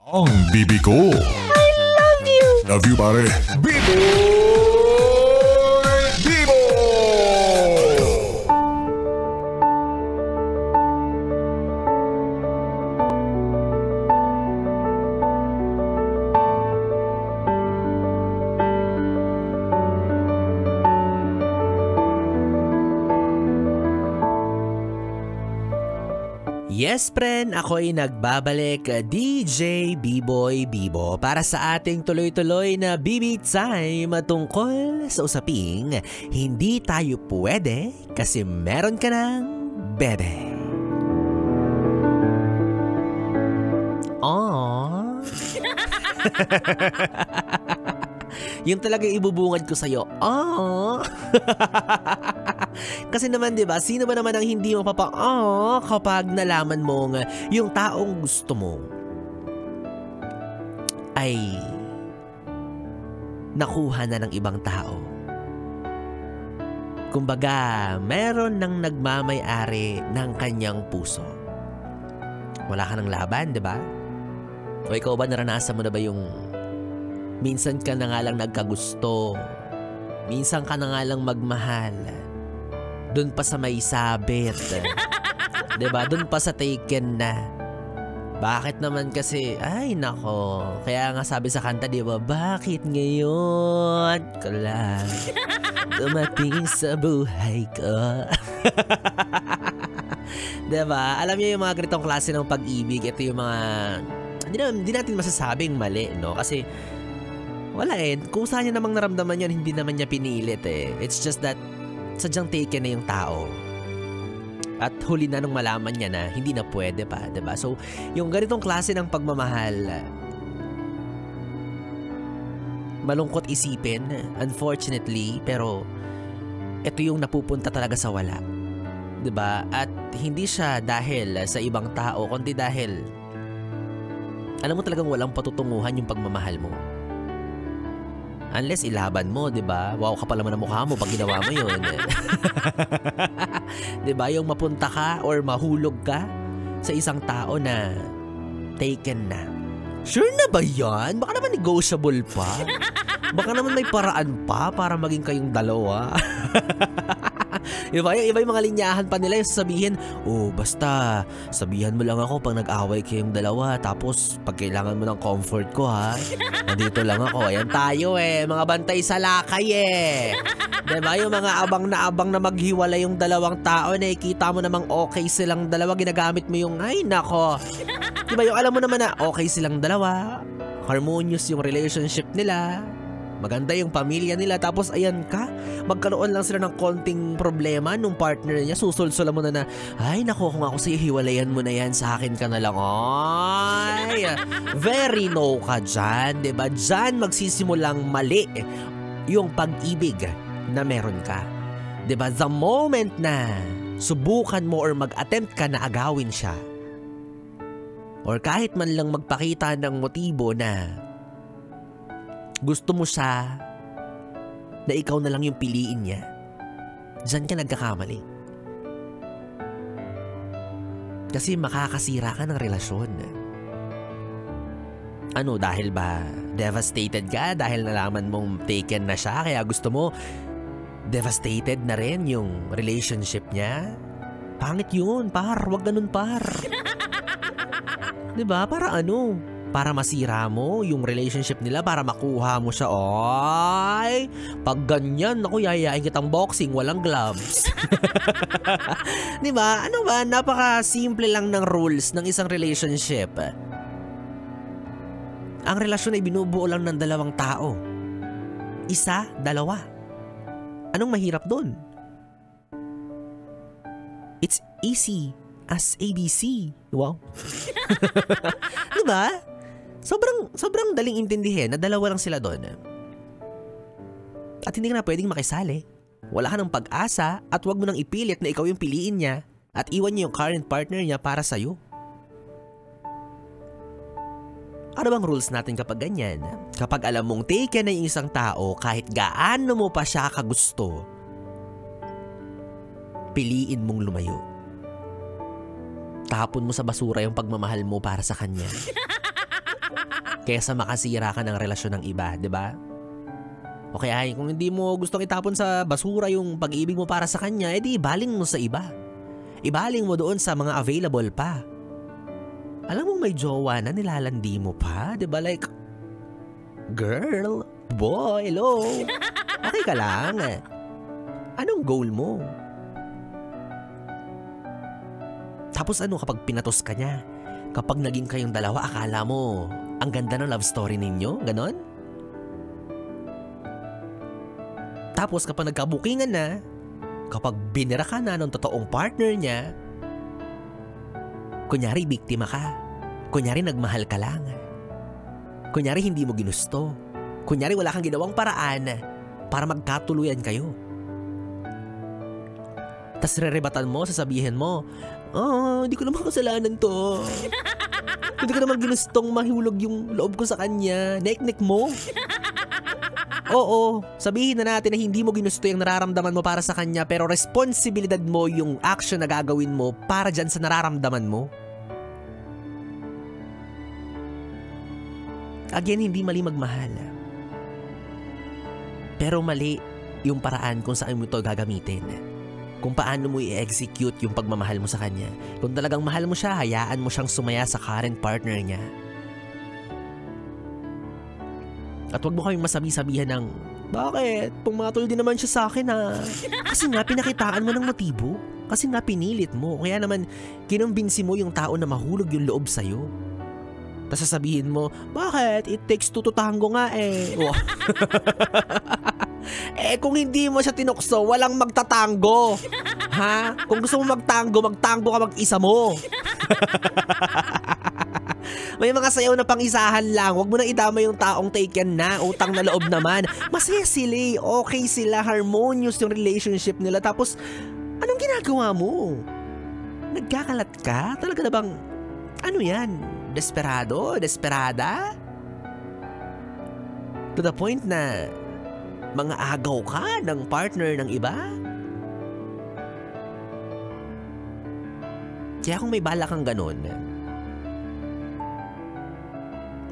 Ang bibi ko. I love you. Love you, pare. Biboy! Bibo! Yes, friend, ako'y nagbabalik, DJ B-Boy Bibo, para sa ating tuloy-tuloy na BB Time tungkol sa usaping hindi tayo pwede kasi meron ka ng bebe. Aww. Yung talaga ibubungad ko sa'yo. Aww. Kasi naman 'di ba, sino ba naman ang hindi kapag nalaman mong yung taong gusto mo ay nakuha na ng ibang tao. Kumbaga, meron nang nagmamay-ari ng kanyang puso. Wala ka ng laban, 'di ba? O ikaw ba, naranasan mo na ba yung minsan ka na nga lang nagkagusto, minsan ka na nga lang magmahal, doon pa sa may sabit, diba? Doon pa sa taken na. Bakit naman kasi, ay nako, kaya nga sabi sa kanta, diba? Bakit ngayon ka lang dumating sa buhay ko? Diba? Alam niyo yung mga ganitong klase ng pag-ibig, ito yung mga, hindi natin masasabing mali, no? Kasi, wala kung saan niya namang naramdaman yun, hindi naman niya pinilit eh. It's just that, sadyang taken na yung tao. At huli na nung malaman niya na hindi na pwede pa, diba? So, yung ganitong klase ng pagmamahal, malungkot isipin, unfortunately, pero ito yung napupunta talaga sa wala. Diba? At hindi siya dahil sa ibang tao, kundi dahil alam mo talagang walang patutunguhan yung pagmamahal mo. Unless ilaban mo, 'di ba? Wow, kapal naman ang mukha mo pag ginawa mo 'yun. 'Di ba? Yung mapunta ka or mahulog ka sa isang tao na taken na. Sure na ba 'yan? Baka naman negotiable pa. Baka naman may paraan pa para maging kayong dalawa. Diba? Yung iba yung mga linyahan pa nila yung sasabihin, basta sabihan mo lang ako pag nag-away kayong dalawa, tapos pag kailangan mo ng comfort ko ha, nandito lang ako. Ayan tayo mga bantay sa lakay Diba? Yung mga abang na maghiwalay yung dalawang tao, nakikita mo namang okay silang dalawa, ginagamit mo yung, ay nako. Diba? Yung alam mo naman na okay silang dalawa, harmonious yung relationship nila, maganda yung pamilya nila, tapos ayan ka, magkaroon lang sila ng konting problema nung partner niya, susulsulan mo na, ay naku, kung ako sa'yo, hiwalayan mo na yan, sa akin ka na lang. Ay, very no ka dyan, diba? Dyan magsisimulang mali yung pag-ibig na meron ka. Diba? The moment na subukan mo or mag-attempt ka na agawin siya, or kahit man lang magpakita ng motibo na gusto mo siya na ikaw na lang yung piliin niya, diyan ka nagkakamali. Kasi makakasira ka ng relasyon. Ano, dahil ba devastated ka dahil nalaman mong taken na siya, kaya gusto mo devastated na rin yung relationship niya? Pangit yun, par. Wag ganun, par. Diba? Para ano? Para masira mo yung relationship nila, para makuha mo siya. Ay, pag ganyan, naku, yayain kitang boxing, walang gloves. Diba? Ano ba? Napaka-simple lang ng rules ng isang relationship. Ang relasyon ay binubuo lang ng dalawang tao. Isa, dalawa. Anong mahirap dun? It's easy as ABC. Wow. Diba? Sobrang daling intindihin na dalawa lang sila doon. At hindi ka na pwedeng makisali. Wala ka ng pag-asa at wag mo nang ipilit na ikaw yung piliin niya at iwan niya yung current partner niya para sa'yo. Ano bang rules natin kapag ganyan? Kapag alam mong taken na yung isang tao, kahit gaano mo pa siya kagusto, piliin mong lumayo. Tapon mo sa basura yung pagmamahal mo para sa kanya. kaysa makasira ka ng relasyon ng iba, di ba? O kaya kung hindi mo gustong itapon sa basura yung pag-ibig mo para sa kanya, edi ibaling mo sa iba. Ibaling mo doon sa mga available pa. Alam mo may jowa na nilalandi mo pa, di ba? Like, girl, boy, hello. Okay ka lang. Anong goal mo? Tapos ano kapag pinatos ka niya? Kapag naging kayong dalawa, akala mo ang ganda ng love story ninyo? Ganon? Tapos kapag nagkabukingan na, kapag binira ka na ng totoong partner niya, kunyari biktima ka, kunyari nagmahal ka lang, kunyari hindi mo ginusto, kunyari wala kang ginawang paraan para magkatuluyan kayo. Tas rerebatan mo, sasabihin mo, hindi ko naman kasalanan to. Hindi ko naman ginustong mahulog yung loob ko sa kanya. Nek-nek mo. Oo, sabihin na natin na hindi mo ginusto yung nararamdaman mo para sa kanya, pero responsibilidad mo yung action na gagawin mo para dyan sa nararamdaman mo. Again, hindi mali magmahal. Pero mali yung paraan kung saan mo ito gagamitin. Kung paano mo i-execute yung pagmamahal mo sa kanya. Kung talagang mahal mo siya, hayaan mo siyang sumaya sa current partner niya. At huwag mo kaming masabi-sabihan ng, bakit? Pumatol din naman siya sa akin ha. Kasi nga pinakitaan mo ng motibo. Kasi nga pinilit mo. Kaya naman kinumbinsi mo yung tao na mahulog yung loob sa'yo. Tapos sasabihin mo, bakit? It takes two to tango nga eh. Oh. Kung hindi mo siya tinukso, walang magtatango. Ha? Kung gusto mo magtango ka mag-isa mo. May mga sayaw na pang-isahan lang. Huwag mo na idama yung taong taken na. Utang na loob naman. Masaya sila eh. Okay sila. Harmonious yung relationship nila. Tapos, anong ginagawa mo? Nagkakalat ka? Talaga na bang, ano yan? Desperado? Desperada? To the point na mga agaw ka ng partner ng iba? Kaya kung may bala kang ganun,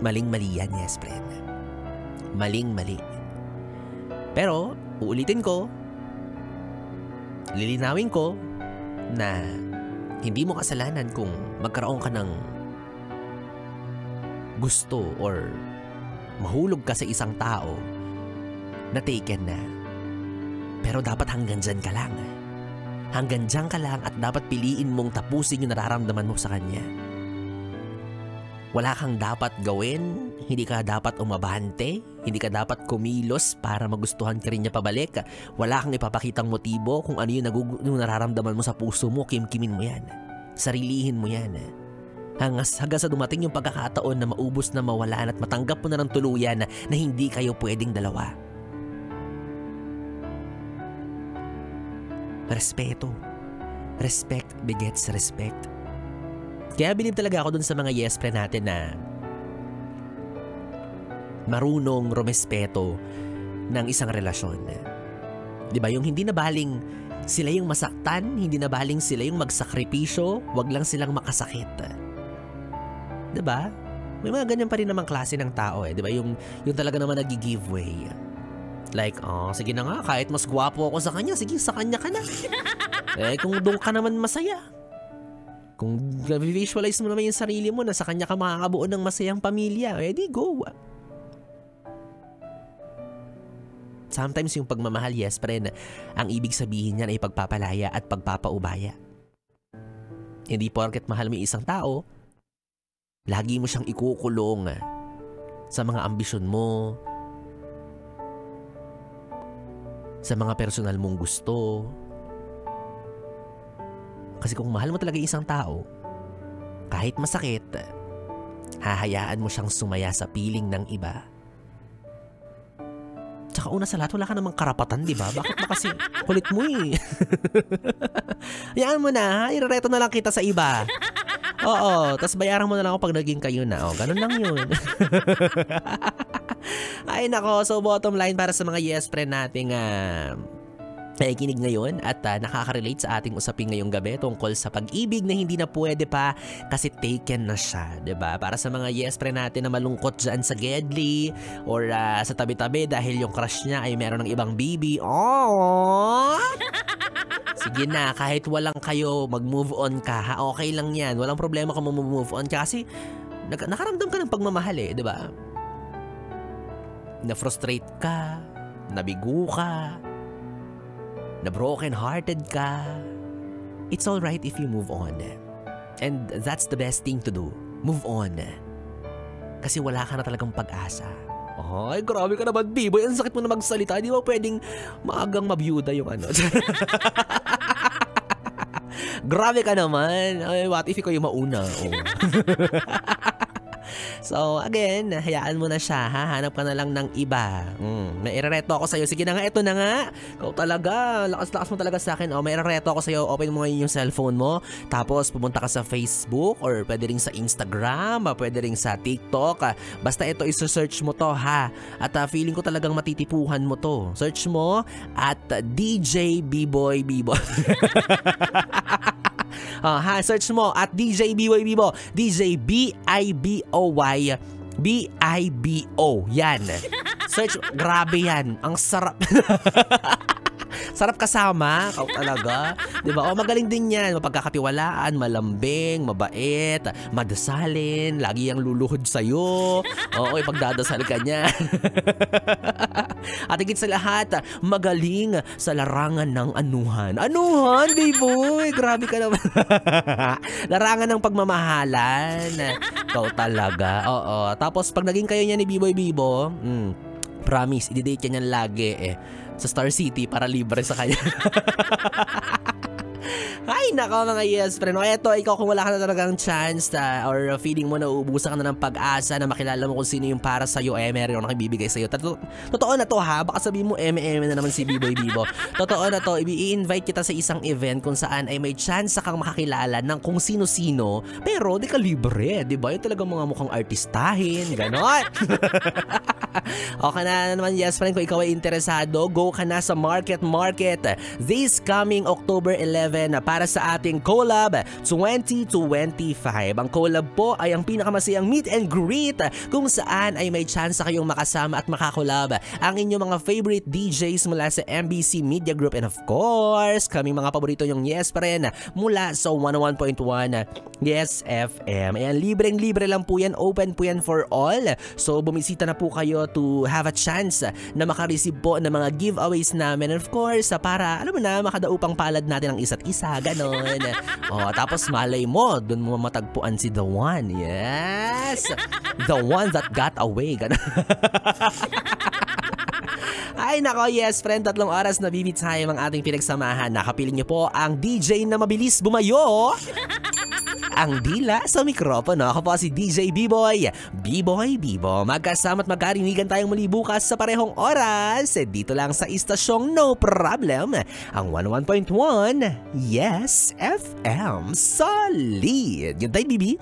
maling-mali yan, yes, friend. Maling-mali. Pero, uulitin ko, lilinawin ko na hindi mo kasalanan kung magkaroon ka ng gusto or mahulog ka sa isang tao na taken na. Pero dapat hanggang dyan ka lang. Hanggang dyan ka lang at dapat piliin mong tapusin yung nararamdaman mo sa kanya. Wala kang dapat gawin, hindi ka dapat umabante, hindi ka dapat kumilos para magustuhan ka rin niya pabalik. Wala kang ipapakitang motibo kung ano yung nararamdaman mo sa puso mo, kimkimin mo yan. Sarilihin mo yan. Hanggang sa dumating yung pagkakataon na maubos na mawalan at matanggap mo na ng tuluyan na hindi kayo pwedeng dalawa. Respeto. Respect begets respect. Kaya bilib talaga ako dun sa mga yes friend natin na marunong rumespeto ng isang relasyon. Diba? Yung hindi na baling sila yung masaktan, hindi na baling sila yung magsakripisyo, wag lang silang makasakit. Diba? May mga ganyan pa rin namang klase ng tao eh. Diba? Yung talaga naman nag-give way. Like, sige na nga, kahit mas gwapo ako sa kanya, sige, sa kanya ka na. Kung doon ka naman masaya. Kung visualize mo naman yung sarili mo na sa kanya ka makakabuo ng masayang pamilya, di go. Sometimes yung pagmamahal, yes, friend, ang ibig sabihin niyan ay pagpapalaya at pagpapaubaya. Hindi porket mahal mo yung isang tao, lagi mo siyang ikukulong sa mga ambisyon mo, sa mga personal mong gusto. Kasi kung mahal mo talaga isang tao, kahit masakit, hahayaan mo siyang sumaya sa piling ng iba. Tsaka una sa lahat, wala ka namang karapatan, di ba? Bakit ba kasi kulit mo eh? Hayaan mo na, ha? Irereto na lang kita sa iba. Oo, tas bayaran mo na lang ako pag naging kayo na. Ganun lang yun. Ay nako, so bottom line para sa mga yes friend nating nakikinig ngayon at nakaka-relate sa ating usapin ngayong gabi tungkol sa pag-ibig na hindi na pwede pa kasi taken na siya, 'di ba? Para sa mga yes friend natin na malungkot dyan sa Gedli or sa tabi-tabi dahil yung crush niya ay meron ng ibang bibi. Oh! Sige na, kahit walang kayo, mag-move on ka. Ha? Okay lang 'yan. Walang problema kung mag-move on ka kasi nakaramdam ka ng pagmamahal 'di ba? Na-frustrate ka, nabigo ka, na broken-hearted ka, it's alright if you move on. And that's the best thing to do. Move on. Kasi wala ka na talagang pag-asa. Ay, grabe ka naman, B-boy. Ang sakit mo na magsalita. Di ba pwedeng maagang mabiyuda yung ano? Grabe ka naman. Ay, what if ikaw yung mauna? Oh. So, again, hayaan mo na siya, ha? Hanap ka na lang ng iba. May irereto ako sa'yo. Sige na nga, ito na nga. Ikaw talaga, lakas-lakas mo talaga sa akin. May irereto ako sa'yo. Open mo ngayon yung cellphone mo. Tapos, pumunta ka sa Facebook or pwede rin sa Instagram, pwede rin sa TikTok. Basta ito, iso-search mo to, ha? At feeling ko talagang matitipuhan mo to. Search mo at DJ B-Boy B-Boy. Search mo at DJ B-Boy B-Boy. DJ B-I-B-O-Y B-I-B-O. Yan. Search. Grabe yan. Ang sarap. Sarap kasama. Ikaw talaga. Diba? Magaling din yan. Mapagkakatiwalaan, malambing, mabait, madasalin, lagi yang luluhod sa'yo. Oo, ipagdadasal ka niya. At higit sa lahat, magaling sa larangan ng anuhan. Anuhan, B-Boy? Grabe ka naman. Larangan ng pagmamahalan. Ikaw talaga. Oo. Tapos, pag naging kayo niya ni B-Boy Bibo, promise, i-date niya niyan lagi sa Star City para libre sa kanya. Ay, nako mga yes friend. Eto, ikaw kung wala ka na talagang chance or feeling mo na uubusan ka na ng pag-asa na makilala mo kung sino yung para sa'yo, meron ako nakibibigay sa'yo. Totoo na to, ha? Baka sabihin mo, na naman si B-Boy Bibo. Totoo na to, i-invite kita sa isang event kung saan ay may chance kang makakilala ng kung sino-sino, pero di ka libre, di ba? Yung talagang mga mukhang artistahin, ganon. Okay na naman, yes friend, kung ikaw ay interesado, go ka na sa Market this coming October 11 para sa ating collab 2025. Ang collab po ay ang pinakamasayang meet and greet kung saan ay may chance kayong makasama at makakolab ang inyong mga favorite DJs mula sa MBC Media Group and of course, kaming mga paborito yung yes friend mula sa 101.1 Yes FM. Ayan, libreng-libre lang po yan, open po yan for all. So bumisita na po kayo to have a chance na makareceive po ng mga giveaways namin. And of course, para alam mo na, makadaupang palad natin ang isa't isa, ganon. Tapos malay mo, dun mo matagpuan si the one. Yes! The one that got away, ganon. Ay nako, yes friend, 3 oras na bibitsahe ang ating pinagsamahan. Nakapiling niyo po ang DJ na mabilis bumayo. Ang dila sa mikropono. Ako po si DJ B-Boy Bibo. Magkasama at magkarinigan tayong muli bukas sa parehong oras dito lang sa istasyong No Problem, ang 101.1 Yes FM. Solid! Yun tayo, Bibi.